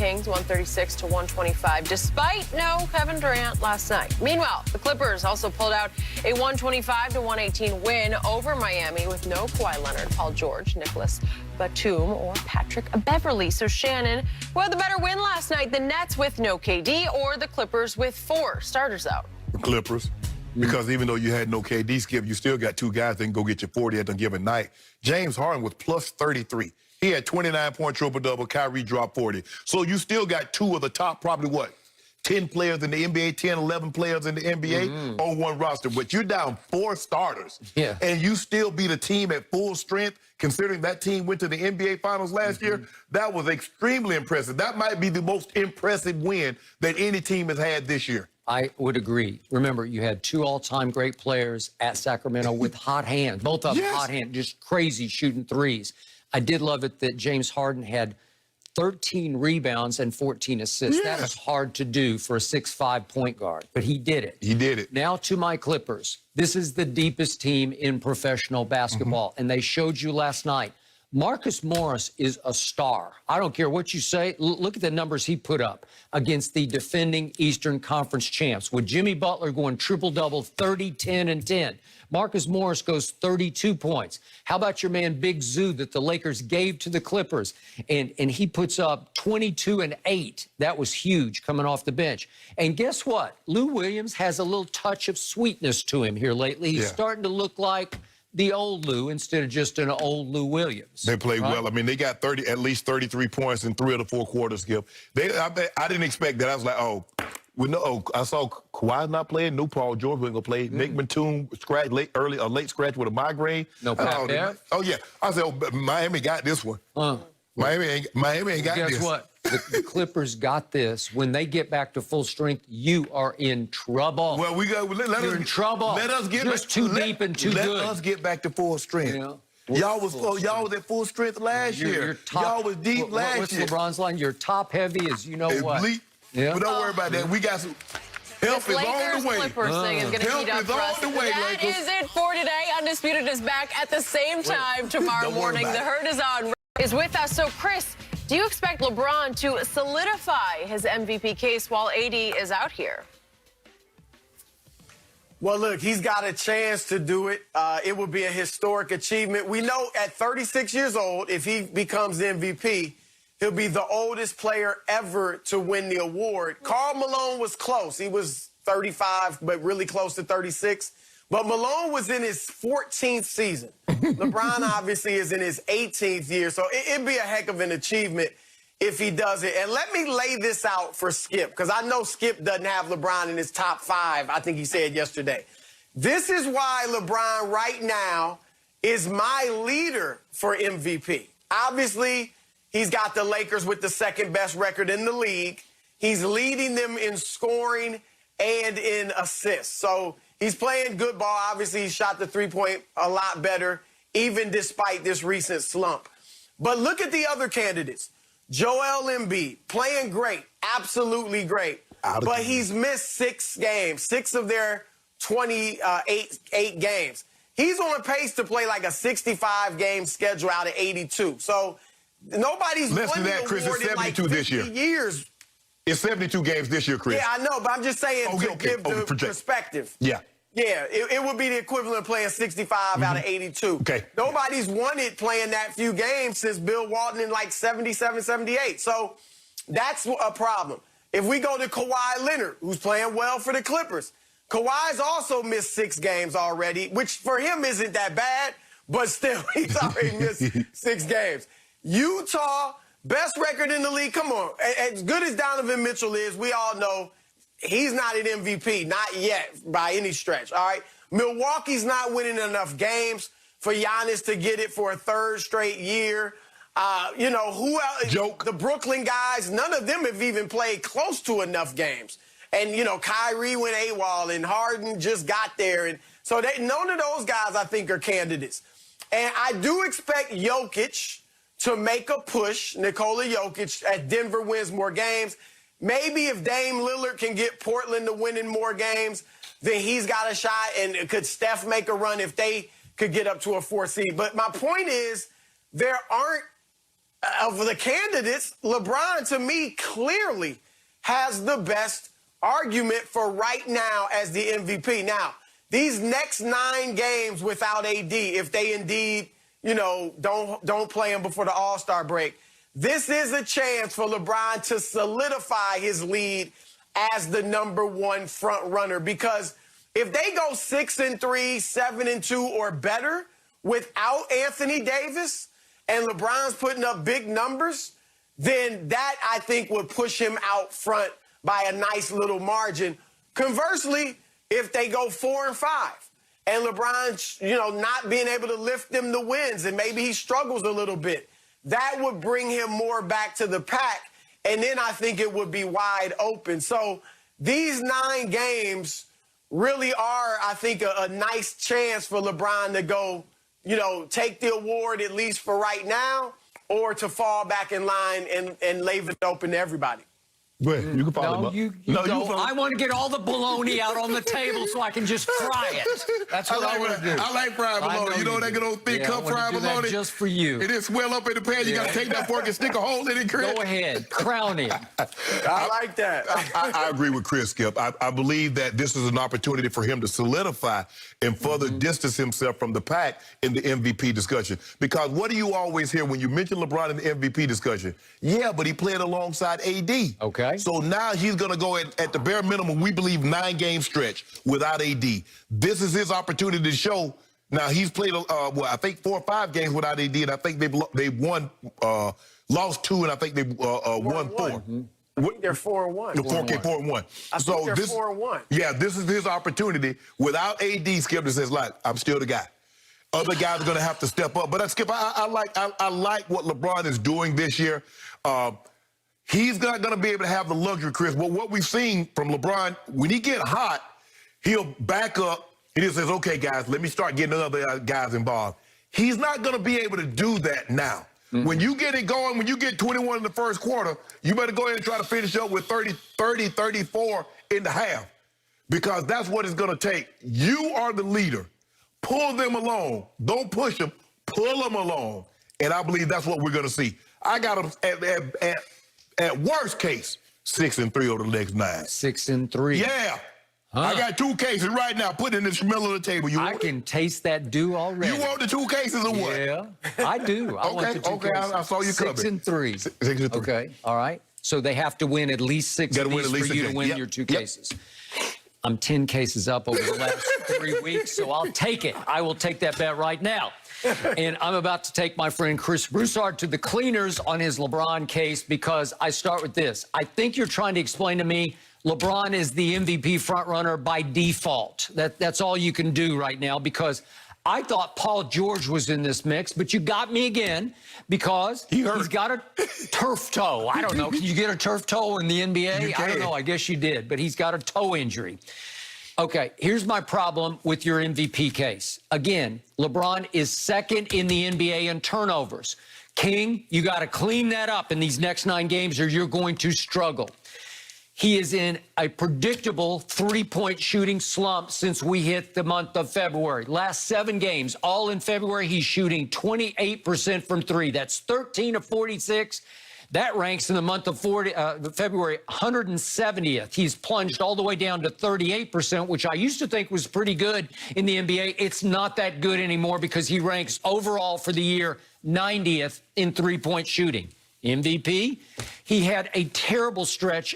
Kings 136 to 125, despite no Kevin Durant last night. Meanwhile, the Clippers also pulled out a 125 to 118 win over Miami with no Kawhi Leonard, Paul George, Nicholas Batum, or Patrick Beverley. So Shannon, who had the better win last night, the Nets with no KD or the Clippers with 4 starters out? The Clippers. Because even though you had no KD, Skip, you still got 2 guys that can go get you 40 at a given night. James Harden was plus 33. He had 29-point triple-double. Kyrie dropped 40. So you still got 2 of the top, probably what, 10 players in the NBA, 10, 11 players in the NBA on one roster. But you're down 4 starters. Yeah. And you still beat a team at full strength, considering that team went to the NBA Finals last year. That was extremely impressive. That might be the most impressive win that any team has had this year. I would agree. Remember, you had 2 all-time great players at Sacramento with hot hands. Both of them hot hands, just crazy shooting threes. I did love it that James Harden had 13 rebounds and 14 assists. That is hard to do for a 6'5" point guard, but he did it. He did it. Now to my Clippers. This is the deepest team in professional basketball, and they showed you last night. Marcus Morris is a star. I don't care what you say. Look at the numbers he put up against the defending Eastern Conference champs. With Jimmy Butler going triple-double, 30, 10, and 10. Marcus Morris goes 32 points. How about your man Big Zoo that the Lakers gave to the Clippers? And he puts up 22 and 8. That was huge coming off the bench. And guess what? Lou Williams has a little touch of sweetness to him here lately. He's starting to look like the old Lou instead of just an old Lou Williams. They played well. I mean, they got at least 33 points in 3 of the 4 quarters, Skip. I didn't expect that. I was like, I saw Kawhi not playing. No Paul George wasn't going to play. Nick Batum scratch late scratch with a migraine. No Pat Bev? Oh, yeah. I said, Miami got this one. Miami ain't got this. Guess what? The Clippers got this. When they get back to full strength, you are in trouble. Well, you're in trouble. Let us get just too deep and too good. Let us get back to full strength. You know? Y'all was at full strength last year. Y'all was deep last year. What's LeBron's line? You're top heavy as you know what. Yeah. But don't worry about that. We got some. Help is on the way. Clippers thing is going to heat up for us. That is it for today. Undisputed is back at the same time tomorrow morning. The herd is on. Is with us. So, Chris, do you expect LeBron to solidify his MVP case while AD is out here? Well, look, he's got a chance to do it. It would be a historic achievement. We know at 36 years old, if he becomes the MVP, he'll be the oldest player ever to win the award. Karl Malone was close. He was 35, but really close to 36. But Malone was in his 14th season. LeBron obviously is in his 18th year, so it'd be a heck of an achievement if he does it. And let me lay this out for Skip, because I know Skip doesn't have LeBron in his top 5, I think he said yesterday. This is why LeBron right now is my leader for MVP. Obviously, he's got the Lakers with the 2nd best record in the league. He's leading them in scoring and in assists. So he's playing good ball. Obviously, he shot the 3-point a lot better, even despite this recent slump. But look at the other candidates. Joel Embiid, playing great, absolutely great. But he's missed 6 games, 6 of their 28 games. He's on a pace to play like a 65-game schedule out of 82. So nobody's less than that, Chris. It's 72 like this year. Years. It's 72 games this year, Chris. Yeah, I know, but I'm just saying to give the perspective. Yeah. Yeah, it would be the equivalent of playing 65 out of 82. Okay. Nobody's won it playing that few games since Bill Walton in like 77, 78. So that's a problem. If we go to Kawhi Leonard, who's playing well for the Clippers, Kawhi's also missed 6 games already, which for him isn't that bad, but still, he's already missed 6 games. Utah, best record in the league. Come on. As good as Donovan Mitchell is, we all know he's not an MVP, not yet by any stretch, all right? Milwaukee's not winning enough games for Giannis to get it for a 3rd straight year. You know, who else? The Brooklyn guys, none of them have even played close to enough games. And, you know, Kyrie went AWOL and Harden just got there. And so none of those guys, I think, are candidates. And I do expect Jokic to make a push, Nikola Jokic, as Denver wins more games. Maybe if Dame Lillard can get Portland to winning more games, then he's got a shot. And could Steph make a run if they could get up to a 4th seed? But my point is, there aren't Of the candidates, LeBron, to me, clearly has the best argument for right now as the MVP. Now, these next 9 games without AD, if they indeed, don't play him before the All-Star break, this is a chance for LeBron to solidify his lead as the #1 front runner. Because if they go 6-3, 7-2 or better without Anthony Davis, and LeBron's putting up big numbers, then that, I think, would push him out front by a nice little margin. Conversely, if they go 4-5 and LeBron's, not being able to lift them the wins and maybe he struggles a little bit, that would bring him more back to the pack, and then I think it would be wide open. So these 9 games really are, I think, a nice chance for LeBron to go, take the award at least for right now, or to fall back in line and leave it open to everybody. Go ahead. You can follow him up. I want to get all the bologna out on the table so I can just fry it. That's what I want to do. I like fried bologna. You know that good old thick cup fried bologna? Just for you. It is swell up in the pan. You got to take that fork and stick a hole in it, Chris. Go ahead. Crown him. I like that. I agree with Chris, Skip. I believe that this is an opportunity for him to solidify and further distance himself from the pack in the MVP discussion. Because what do you always hear when you mention LeBron in the MVP discussion? Yeah, but he played alongside AD. Okay. So now he's going to go at the bare minimum, we believe, 9-game stretch without AD. This is his opportunity to show. Now, he's played, I think 4 or 5 games without AD, and I think they've won, lost 2, and I think they've won 4. I think they're 4-1. 4-1. So they're 4-1. Yeah, this is his opportunity. Without AD, Skip that says, like, I'm still the guy. Other guys are going to have to step up. But Skip, I like what LeBron is doing this year. He's not going to be able to have the luxury, Chris. But what we've seen from LeBron, when he get hot, he'll back up. He just says, okay, guys, let me start getting other guys involved. He's not going to be able to do that now. Mm-hmm. When you get it going, when you get 21 in the first quarter, you better go ahead and try to finish up with 30, 34 in the half. Because that's what it's going to take. You are the leader. Pull them along. Don't push them. Pull them along. And I believe that's what we're going to see. I got them at worst case, 6-3 over the next 9. 6-3. Yeah. Huh? I got 2 cases right now. Put in the middle of the table. I can taste that dew already. You want the 2 cases or what? Yeah, I do. I want the 2 cases. I saw you coming. 6-3. 6-3. Okay, all right. So they have to win at least 6 of these for you to win your 2 cases. I'm 10 cases up over the last 3 weeks, so I'll take it. I will take that bet right now. And I'm about to take my friend Chris Broussard to the cleaners on his LeBron case, because I start with this. I think you're trying to explain to me LeBron is the MVP frontrunner by default. That's all you can do right now, because I thought Paul George was in this mix, but you got me again, because he's got a turf toe. I don't know. Can you get a turf toe in the NBA? I don't know. I guess you did, but he's got a toe injury. Okay, here's my problem with your MVP case. Again, LeBron is 2nd in the NBA in turnovers. King, you got to clean that up in these next 9 games or you're going to struggle. He is in a predictable 3-point shooting slump since we hit the month of February. Last 7 games, all in February, he's shooting 28% from 3. That's 13 of 46. That ranks in the month of February 170th. He's plunged all the way down to 38%, which I used to think was pretty good in the NBA. It's not that good anymore, because he ranks overall for the year 90th in 3-point shooting. MVP, he had a terrible stretch